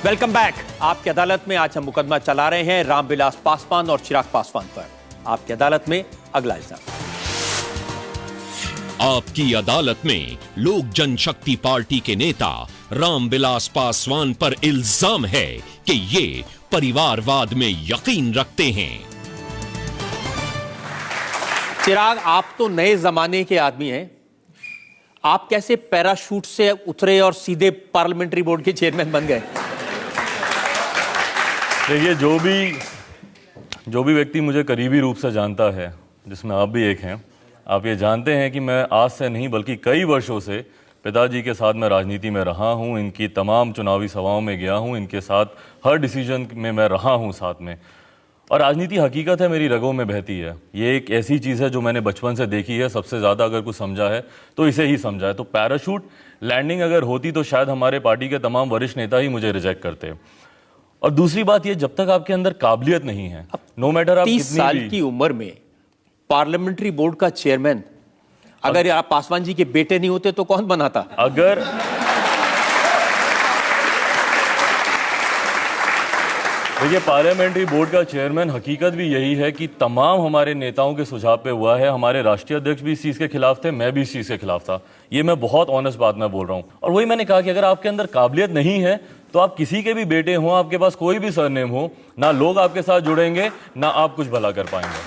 Welcome back. आपकी अदालत में आज हम मुकदमा चला रहे हैं रामविलास पासवान और चिराग पासवान पर। आपकी अदालत में अगला इल्जाम। आपकी अदालत में लोक जनशक्ति पार्टी के नेता रामविलास पासवान पर इल्जाम है कि ये परिवारवाद में यकीन रखते हैं। चिराग, आप तो नए जमाने के आदमी हैं। आप कैसे पैराशूट से उतरे और सीधे पार्लियामेंट्री बोर्ड के चेयरमैन बन गए? देखिए, जो भी व्यक्ति मुझे करीबी रूप से जानता है, जिसमें आप भी एक हैं, आप ये जानते हैं कि मैं आज से नहीं बल्कि कई वर्षों से पिताजी के साथ मैं राजनीति में रहा हूं, इनकी तमाम चुनावी सभाओं में गया हूं, इनके साथ हर डिसीजन में मैं रहा हूं साथ में। और राजनीति हकीकत है, मेरी रगों में बहती है। ये एक ऐसी चीज़ है जो मैंने बचपन से देखी है। सबसे ज़्यादा अगर कुछ समझा है तो इसे ही समझा है। तो पैराशूट लैंडिंग अगर होती तो शायद हमारे पार्टी के तमाम वरिष्ठ नेता ही मुझे रिजेक्ट करते। और दूसरी बात ये, जब तक आपके अंदर काबिलियत नहीं है, नो मैटर आप 30 साल की उम्र में पार्लियामेंट्री बोर्ड का चेयरमैन, अगर आप पासवान जी के बेटे नहीं होते तो कौन बनाता? अगर देखिए, पार्लियामेंट्री बोर्ड का चेयरमैन हकीकत भी यही है कि तमाम हमारे नेताओं के सुझाव पे हुआ है। हमारे राष्ट्रीय अध्यक्ष भी इस चीज़ के खिलाफ थे, मैं भी इस चीज़ के खिलाफ था। ये मैं बहुत ऑनेस्ट बात मैं बोल रहा हूँ। और वही मैंने कहा कि अगर आपके अंदर काबिलियत नहीं है तो आप किसी के भी बेटे हों, आपके पास कोई भी सरनेम हो, ना लोग आपके साथ जुड़ेंगे, ना आप कुछ भला कर पाएंगे।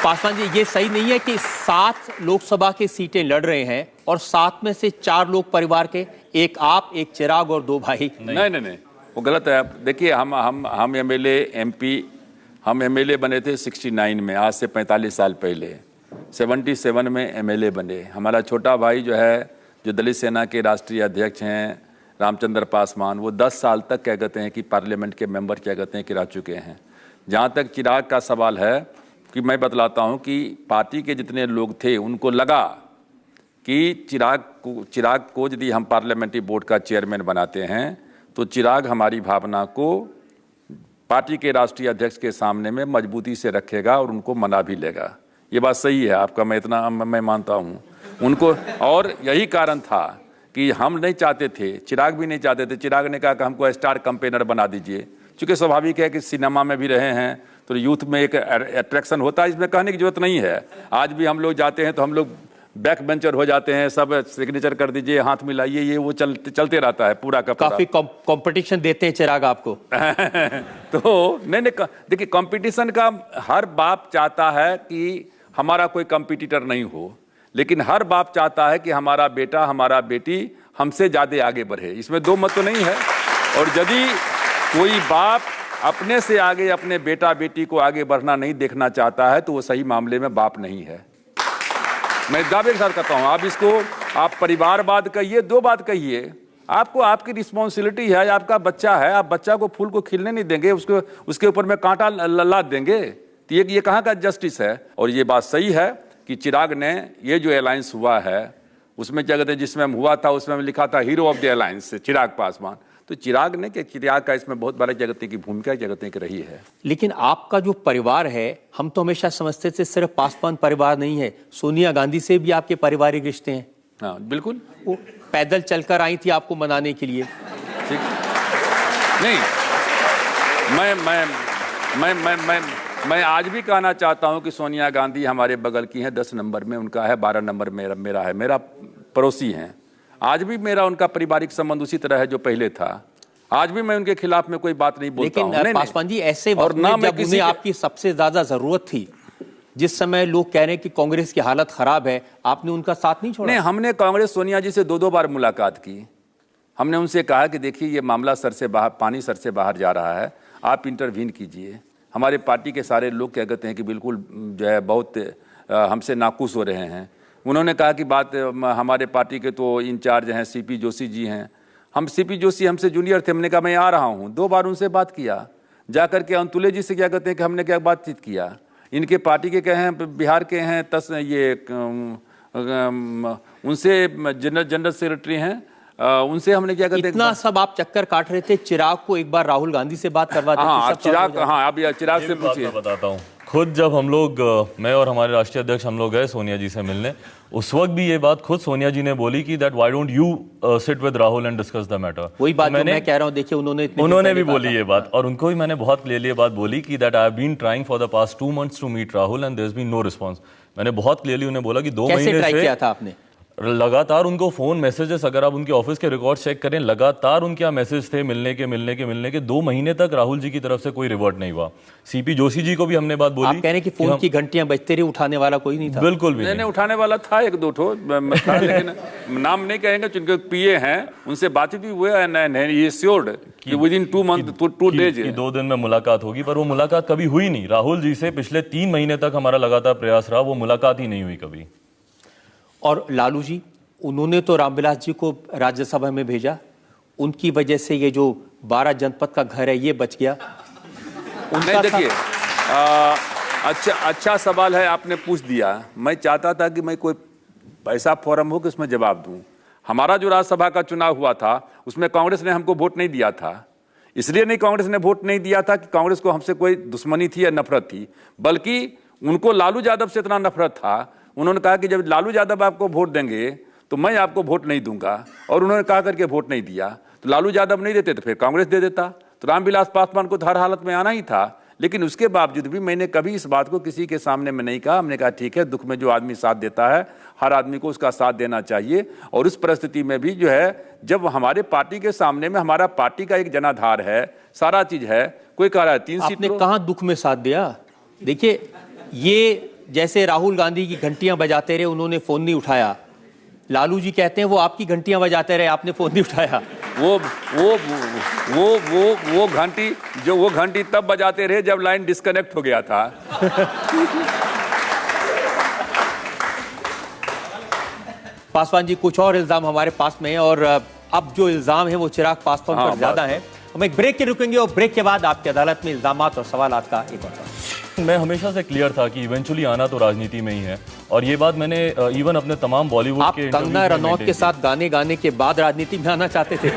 पासवान जी, ये सही नहीं है कि 7 लोकसभा की सीटें लड़ रहे हैं और 7 में से 4 लोग परिवार के, एक आप, एक चिराग और 2 भाई? नहीं, वो गलत है। देखिए, हम एमएलए एमपी, हम एमएलए बने थे 69 में, आज से 45 साल पहले। 77 में एमएलए बने। हमारा छोटा भाई जो है, जो दलित सेना के राष्ट्रीय अध्यक्ष हैं, रामचंद्र पासवान, वो 10 साल तक क्या कहते हैं कि पार्लियामेंट के मेंबर क्या कहते हैं कि रह चुके हैं। जहाँ तक चिराग का सवाल है, कि मैं बतलाता हूँ कि पार्टी के जितने लोग थे उनको लगा कि चिराग को यदि हम पार्लियामेंट्री बोर्ड का चेयरमैन बनाते हैं तो चिराग हमारी भावना को पार्टी के राष्ट्रीय अध्यक्ष के सामने में मजबूती से रखेगा और उनको मना भी लेगा। ये बात सही है आपका, मैं मानता हूँ उनको। और यही कारण था कि हम नहीं चाहते थे, चिराग भी नहीं चाहते थे। चिराग ने कहा कि हमको स्टार कैंपेनर बना दीजिए। चूँकि स्वाभाविक है कि सिनेमा में भी रहे हैं तो यूथ में एक अट्रैक्शन होता है, इसमें कहने की जरूरत नहीं है। आज भी हम लोग जाते हैं तो हम लोग बैक बेंचर हो जाते हैं, सब सिग्नेचर कर दीजिए, हाथ मिलाइए, ये वो चलते रहता है पूरा का पूरा। काफी कंपटीशन देते हैं चिराग आपको। तो नहीं, देखिए, कंपटीशन का हर बाप चाहता है कि हमारा कोई कंपटीटर नहीं हो, लेकिन हर बाप चाहता है कि हमारा बेटा, हमारा बेटी हमसे ज्यादा आगे बढ़े। इसमें 2 मत तो नहीं है। और यदि कोई बाप अपने से आगे अपने बेटा बेटी को आगे बढ़ना नहीं देखना चाहता है तो वो सही मामले में बाप नहीं है। मैं दावे के साथ कहता हूँ, आप इसको आप परिवारवाद कहिए, 2 बात कहिए, आपको आपकी रिस्पॉन्सिबिलिटी है, आपका बच्चा है, आप बच्चा को फूल को खिलने नहीं देंगे, उसके ऊपर में कांटा लाद देंगे, तो ये कहाँ का जस्टिस है? और ये बात सही है कि चिराग ने ये जो अलायंस हुआ है उसमें क्या कहते हैं, जिसमें हम हुआ था उसमें लिखा था hero of the alliance Chirag Paswan. तो चिराग ने क्या, चिराग का इसमें बहुत बड़ा जगत की भूमिका जगत की रही है। लेकिन आपका जो परिवार है, हम तो हमेशा समझते थे सिर्फ पासवान परिवार नहीं है, सोनिया गांधी से भी आपके पारिवारिक रिश्ते हैं। हाँ बिल्कुल, वो पैदल चलकर आई थी आपको मनाने के लिए। ठीक नहीं, मैं आज भी कहना चाहता हूं कि सोनिया गांधी हमारे बगल की हैं, 10 नंबर में उनका है, 12 नंबर मेरा है, मेरा पड़ोसी हैं। आज भी मेरा उनका पारिवारिक संबंध उसी तरह है जो पहले था। आज भी मैं उनके खिलाफ में कोई बात नहीं बोलता हूं। लेकिन पासवान जी, ऐसे वक्त में जब उन्हें आपकी सबसे ज्यादा जरूरत थी, जिस समय लोग कह रहे हैं कि कांग्रेस की हालत खराब है, आपने उनका साथ नहीं छोड़ा? नहीं, हमने कांग्रेस सोनिया जी से 2 बार मुलाकात की। हमने उनसे कहा कि देखिए, ये मामला पानी सर से बाहर जा रहा है, आप इंटरवीन कीजिए। हमारे पार्टी के सारे लोग क्या कहते हैं कि बिल्कुल जो है बहुत हमसे नाखुश हो रहे हैं। उन्होंने कहा कि बात हमारे पार्टी के तो इंचार्ज हैं, सीपी जोशी जी हैं। हम सीपी जोशी हमसे जूनियर थे, हमने कहा मैं आ रहा हूँ। 2 बार उनसे बात किया, जाकर के अंतुले जी से क्या कहते हैं कि हमने क्या बातचीत किया। इनके पार्टी के कहे हैं, बिहार के हैं, उनसे जनरल सेक्रेटरी हैं, उनसे हमने क्या कहते हैं, इतना सब आप चक्कर काट रहे थे। चिराग को एक बार राहुल गांधी से बात करवा देते। हाँ चिराग, हाँ अब चिराग से पूछिए। बताता हूँ, खुद जब हम लोग मैं और हमारे राष्ट्रीय अध्यक्ष हम लोग गए सोनिया जी से मिलने, उस वक्त भी ये बात खुद सोनिया जी ने बोली कि that why don't you sit with Rahul and discuss the matter. वही बात तो मैं कह रहा हूं, देखिए उन्होंने भी बोली ये बात, और उनको भी मैंने बहुत क्लियरली ये बात बोली कि that I have been trying for the past 2 months to meet Rahul and there has been no response. मैंने बहुत क्लियरली उन्हें बोला कि 2 महीने से ट्राई किया था आपने? लगातार उनको फोन मैसेजेस, अगर आप उनके ऑफिस के रिकॉर्ड चेक करें, लगातार उनके यहाँ मैसेज थे मिलने के 2 महीने तक राहुल जी की तरफ से कोई रिवर्ट नहीं हुआ। सीपी जोशी जी को भी हमने बात बोली। आप कह रहे हैं कि फोन की घंटियां बजते रही, उठाने वाला कोई नहीं था? बिल्कुल भी नहीं, उठाने वाला था 1-2 ठो, लेकिन नाम नहीं कहेंगे, जिनके पीए हैं उनसे बातचीत भी हुई एंड ही श्योर्ड कि विद इन 2 months 2 days 2 दिन में मुलाकात होगी, पर वो मुलाकात कभी हुई नहीं। राहुल जी से पिछले 3 महीने तक हमारा लगातार प्रयास रहा, वो मुलाकात ही नहीं हुई कभी। और लालू जी, उन्होंने तो रामविलास जी को राज्यसभा में भेजा, उनकी वजह से ये जो 12 जनपद का घर है ये बच गया। नहीं, देखिए अच्छा सवाल है आपने पूछ दिया। मैं चाहता था कि मैं कोई ऐसा फोरम हो कि उसमें जवाब दूं। हमारा जो राज्यसभा का चुनाव हुआ था उसमें कांग्रेस ने हमको वोट नहीं दिया था। इसलिए नहीं कांग्रेस ने वोट नहीं दिया था कि कांग्रेस को हमसे कोई दुश्मनी थी या नफरत थी, बल्कि उनको लालू यादव से इतना नफरत था। उन्होंने कहा कि जब लालू यादव आपको वोट देंगे तो मैं आपको वोट नहीं दूंगा, और उन्होंने कहा करके वोट नहीं दिया। तो लालू यादव नहीं देते तो फिर कांग्रेस दे देता, तो रामविलास पासवान को तो हर हालत में आना ही था। लेकिन उसके बावजूद भी मैंने कभी इस बात को किसी के सामने में नहीं कहा। हमने कहा ठीक है, दुख में जो आदमी साथ देता है हर आदमी को उसका साथ देना चाहिए। और उस परिस्थिति में भी जो है, जब हमारे पार्टी के सामने में हमारा पार्टी का एक जनाधार है, सारा चीज है, कोई कह रहा है 3 सीट, आपने कहां दुख में साथ दिया? देखिए, ये जैसे राहुल गांधी की घंटियां बजाते रहे, उन्होंने फोन नहीं उठाया। लालू जी कहते हैं वो आपकी घंटियां बजाते रहे, आपने फोन नहीं उठाया। वो घंटी तब बजाते रहे जब लाइन डिस्कनेक्ट हो गया था। पासवान जी, कुछ और इल्जाम हमारे पास में है, और अब जो इल्जाम है वो चिराग पासवान पर ज्यादा है। हम एक ब्रेक के रुकेंगे और ब्रेक के बाद आपकी अदालत में इल्जामात और सवालात का एक और। मैं हमेशा से क्लियर था कि इवेंचुअली आना तो राजनीति में ही है, और ये बात मैंने इवन अपने तमाम बॉलीवुड के कंगना रनौत के साथ गाने गाने के बाद राजनीति में आना चाहते थे?